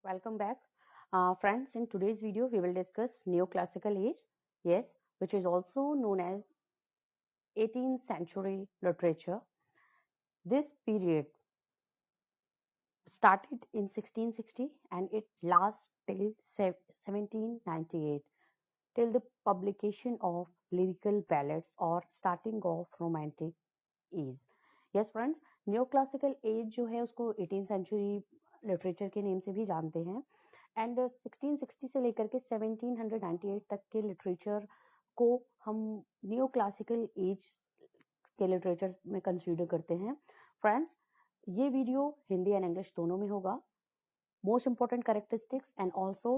Welcome back. Friends, in today's video, we will discuss neoclassical age, yes, which is also known as 18th century literature. This period started in 1660 and it lasts till 1798, till the publication of lyrical ballads or starting of romantic age. Yes, friends, neoclassical age जो है उसको 18th century literature के name से भी जानते हैं and 1660 से लेकर के 1798 तक के लिटरेचर को हम न्यू क्लासिकल एज के लिटरेचर में कंसीडर करते हैं फ्रेंड्स। ये वीडियो हिंदी एंड इंग्लिश दोनों में होगा। Most important characteristics and also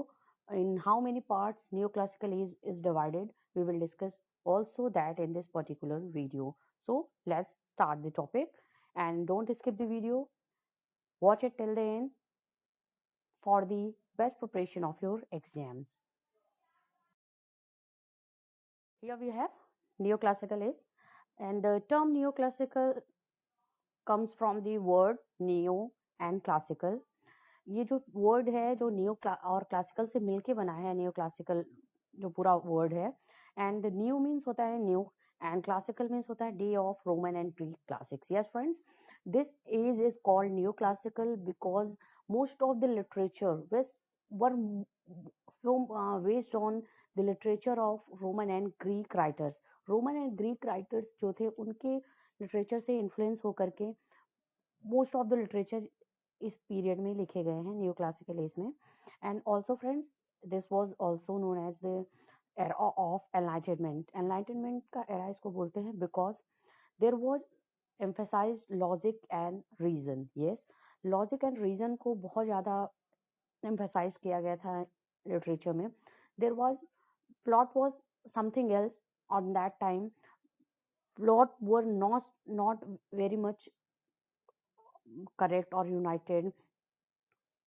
in how many parts neoclassical age is divided, we will discuss also that in this particular video. So let's start the topic and don't skip the video, watch it till the end for the best preparation of your exams. Here we have neoclassical age, and the term neoclassical comes from the word neo and classical. ये जो word है जो new और classical से मिलके बना है, new classical जो पूरा वर्ड है, एंड न्यू मीन्स होता है न्यू एंड क्लासिकल मीन्स होता है day of Roman and Greek classics. Yes friends, this age is called new classical because most of the literature were based on the literature of Roman and Greek writers. Roman and Greek writers जो थे उनके literature से influence होकर के most of the literature इस period में लिखे गए हैं न्यू क्लासिकल एज में। And also friends, this was also known as the era of enlightenment. Enlightenment का एरा इसको बोलते हैं because there was emphasized logic and reason. yes, logic and reason को बहुत ज़्यादा emphasize किया गया था लिटरेचर में। There was plot was something else on that time. Plot were not very much correct or united.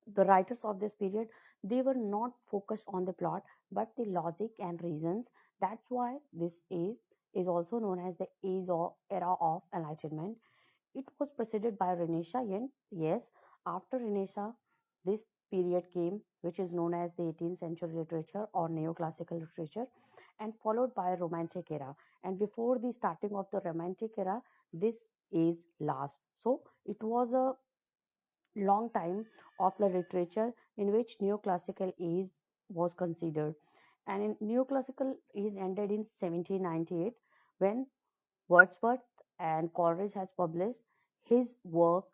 The writers of this period, they were not focused on the plot but the logic and reasons. That's why this age is also known as the age or era of enlightenment. It was preceded by Renaissance, and yes, after Renaissance, this period came, which is known as the 18th century literature or neoclassical literature, and followed by Romantic era. And before the starting of the Romantic era, this age lasts. So it was a long time of the literature in which neoclassical age was considered. And in neoclassical age ended in 1798 when Wordsworth and Coleridge has published his work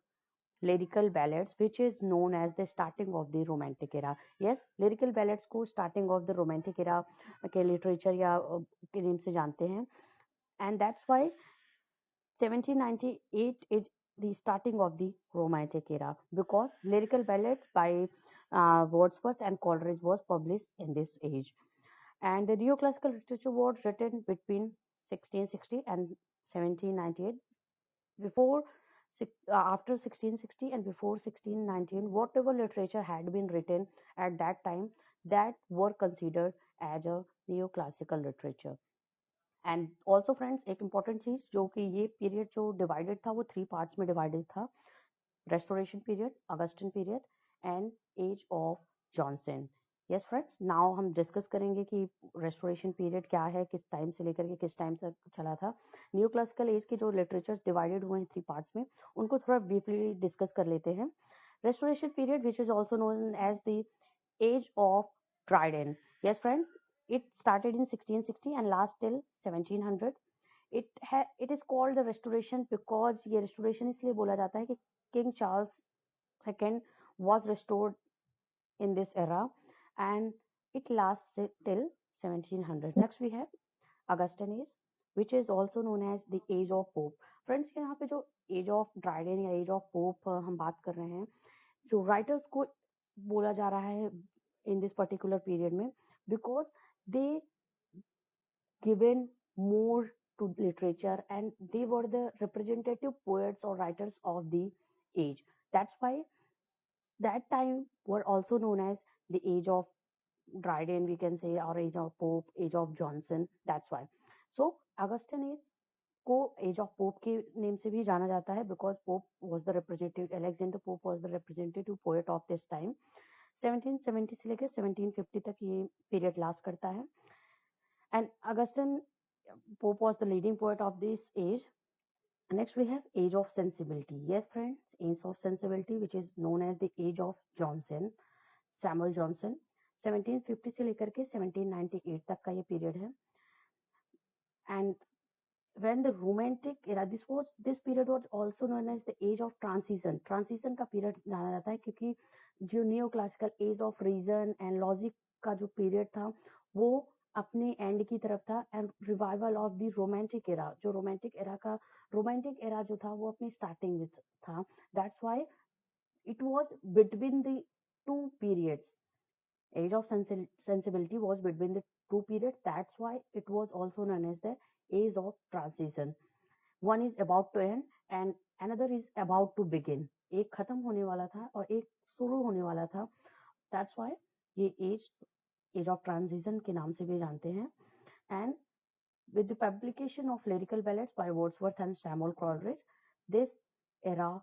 lyrical ballads, which is known as the starting of the romantic era. Yes, lyrical ballads को starting of the romantic era के literature या के नाम से जानते हैं, and that's why 1798 is the starting of the romantic era because lyrical ballads by Wordsworth and Coleridge was published in this age. And the neoclassical literature was written between 1660 and 1798. Before after 1660 and before 1619, whatever literature had been written at that time, that were considered as a neoclassical literature. And also friends, एक important चीज जो कि ये period जो divided था वो 3 parts में divided था: restoration period, Augustan period and age of Johnson. Yes friends, now हम डिस्कस करेंगे कि रेस्टोरेशन पीरियड क्या है, किस टाइम से लेकर के किस टाइम तक चला था। न्यू क्लासिकल एज के जो लिटरेचर्स डिवाइडेड हुए हैं 3 पार्ट्स में, उनको थोड़ा ब्रीफली डिस्कस कर लेते हैं। Restoration period which is also known as the age of Dryden. Yes, friends, it started in 1660 and lasts till 1700. It is called the restoration because ये restoration इसलिए बोला जाता है कि King Charles II was restored in this era and it lasts till 1700. Next we have Augustan age, which is also known as the age of Pope. Friends, यहाँ पे जो age of Dryden या age of Pope हम बात कर रहे हैं, जो writers को बोला जा रहा है in this particular period में, because they given more to literature and they were the representative poets or writers of the age. That's why that time were also known as the age of Dryden, we can say, or age of Pope, age of Johnson. That's why. So Augustine age को as of pope के name से भी जाना जाता है because pope was the representative, Alexander pope was the representative poet of this time. 1770 से लेकर 1750 तक ये पीरियड लास्ट करता है. And Augustine Pope was the leading poet of this age. Next, we have Age of Sensibility. Yes, friends, Age of Sensibility, which is known as the Age of Johnson, Samuel Johnson. 1750 से लेकर के 1798 तक का ये period है. And when the romantic era, this period was also known as the age of transition का period जाना जाता है, क्योंकि जो new classical age of reason and logic का जो पीरियड था वो अपने एंड की तरफ था. And revival of the romantic era, जो रोमांटिक एरा जो था वो अपनी स्टार्टिंग में था. That's why it was between the two periods. Age of sensibility was between the two periods. That's why it was also known as the age of transition. One is about to end and another is about to begin. एक खत्म होने वाला था और एक शुरू होने वाला था. That's why ये age of transition के नाम से भी जानते हैं. And with the publication of lyrical ballads by Wordsworth and Samuel Coleridge, this era,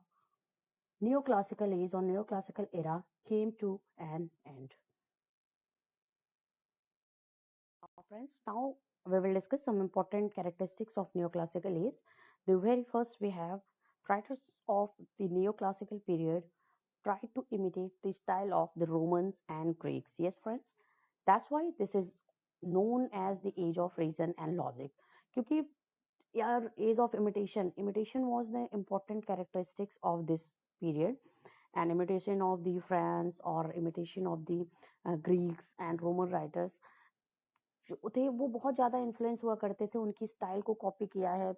neoclassical age or neoclassical era, came to an end. Friends, now we will discuss some important characteristics of neoclassical age. The very first, we have writers of the neoclassical period tried to imitate the style of the Romans and Greeks. Yes, friends, that's why this is known as the age of reason and logic. क्योंकि यार age of imitation was the important characteristics of this period, and imitation of the France or imitation of the Greeks and Roman writers जो थे वो बहुत ज़्यादा influence हुआ करते थे. उनकी स्टाइल को कॉपी किया है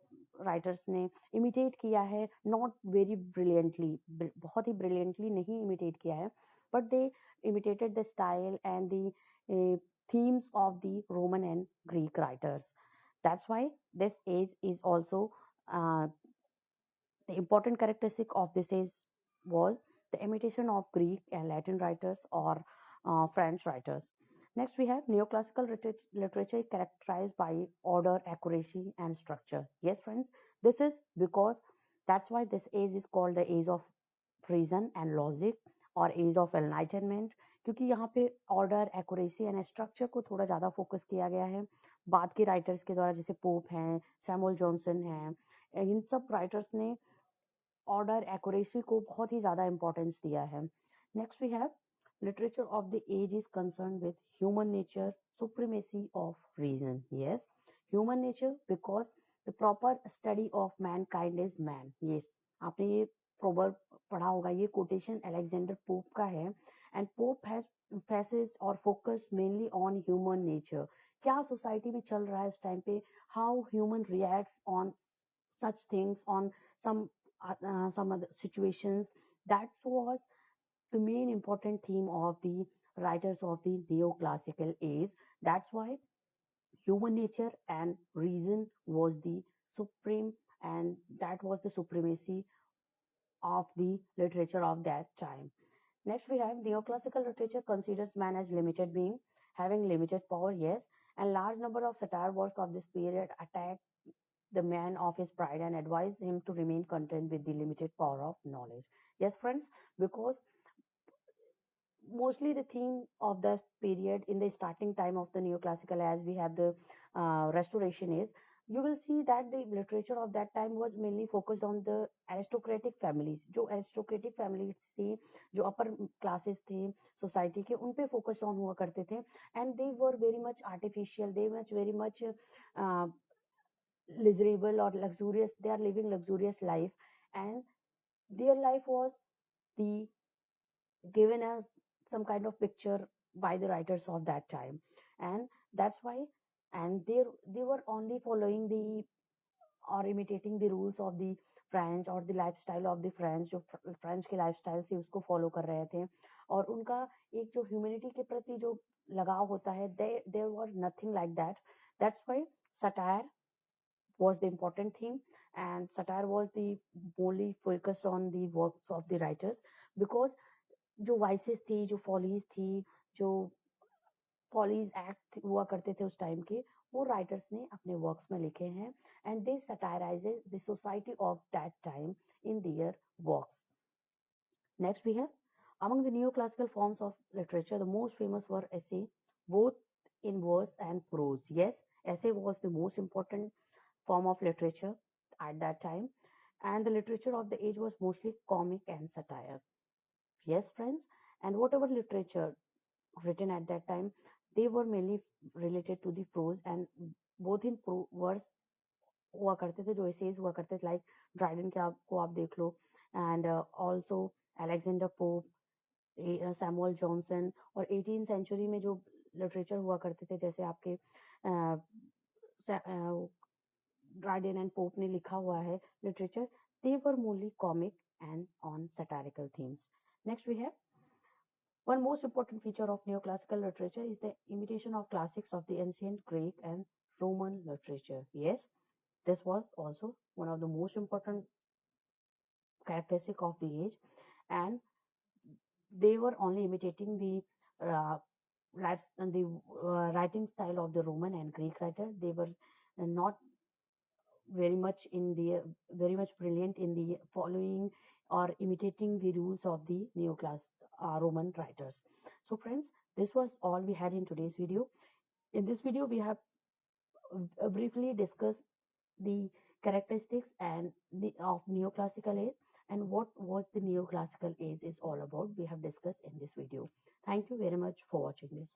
राइटर्स ने, इमिटेट किया है, नॉट वेरी ब्रिलियंटली, बहुत ही ब्रिलियंटली नहीं इमिटेट किया है, but they imitated the style and the themes of the Roman and Greek writers. That's why this age is also the important characteristic of this age was the imitation of Greek and Latin writers or French writers. Next, we have neoclassical literature characterized by order, accuracy, and structure. Yes, friends, this is because that's why this age is called the age of reason and logic और as of enlightenment, क्योंकि यहाँ पे order, accuracy and structure को थोड़ा ज़्यादा focus किया गया है बाद के राइटर्स के द्वारा, जैसे पोप हैं, सैमुअल जॉनसन हैं. इन सब राइटर्स ने ऑर्डर, एक्यूरेसी को बहुत ही ज़्यादा इंपॉर्टेंस दिया है. Next we have literature of the age is concerned with human nature, supremacy of reason. Yes, human nature because the proper study of mankind is man. Yes, आपने ये proverb पढ़ा होगा, ये quotation अलेक्जेंडर पोप का है. And pope has emphasis or focus mainly on human nature. क्या society में चल रहा है उस टाइम पे, how human reacts on such things, on some other situations. That was the main important theme of the writers of the neoclassical age. That's why human nature and reason was the supreme, and that was the supremacy of the literature of that time. Next, we have neoclassical literature considers man as limited being, having limited power, yes, and large number of satire works of this period attack the man of his pride and advise him to remain content with the limited power of knowledge. Yes, friends, because mostly the theme of this period in the starting time of the neoclassical, as we have the restoration, is you will see that the literature of that time was mainly focused on the aristocratic families. जो aristocratic families थी, जो upper classes थे society के, उन पे focus on हुआ करते थे. And they were very much artificial, they were very much uh, miserable or luxurious. They are living luxurious life, and their life was the given as some kind of picture by the writers of that time. And that's why, and they were only following the or imitating the rules of the French और the lifestyle of the French, जो French की lifestyle थी उसको follow कर रहे थे. और उनका एक जो ह्यूमैनिटी के प्रति जो लगाव होता है, there was nothing like that. That's why satire was the important theme, and satire was the only focused on the works of the writers, because जो वाइसेस थी, जो फॉलीज थी, जो फॉलीज एक्ट हुआ करते थे उस टाइम के, वो राइटर्स ने अपने वर्क्स में लिखे हैं. And they satirises the society of that time in their works. Next we have Among the neoclassical forms of literature, the most famous were essay, both in verse and prose. Yes, essay was the most important form of literature at that time, and the literature of the age was mostly comic and satire. Yes, friends, and whatever literature written at that time, they were mainly related to the prose, and both in verse हुआ करते थे, जो essays हुआ करते थे, like Dryden के आपको आप देख लो, and also Alexander Pope, Samuel Johnson, और 18 सेंचुरी में जो लिटरेचर हुआ करते थे, जैसे आपके ड्राइडन एंड पोप ने लिखा हुआ है literature, they were mostly comic and on satirical themes. Next, we have one most important feature of neoclassical literature is the imitation of classics of the ancient Greek and Roman literature. Yes, this was also one of the most important characteristic of the age, and they were only imitating the lives and the writing style of the Roman and Greek writer. They were not very much in the very much brilliant in the following or imitating the rules of the neoclass Roman writers. So, friends, this was all we had in today's video. In this video, we have briefly discussed the characteristics and the of neoclassical age and what was the neoclassical age is all about. We have discussed in this video. Thank you very much for watching this.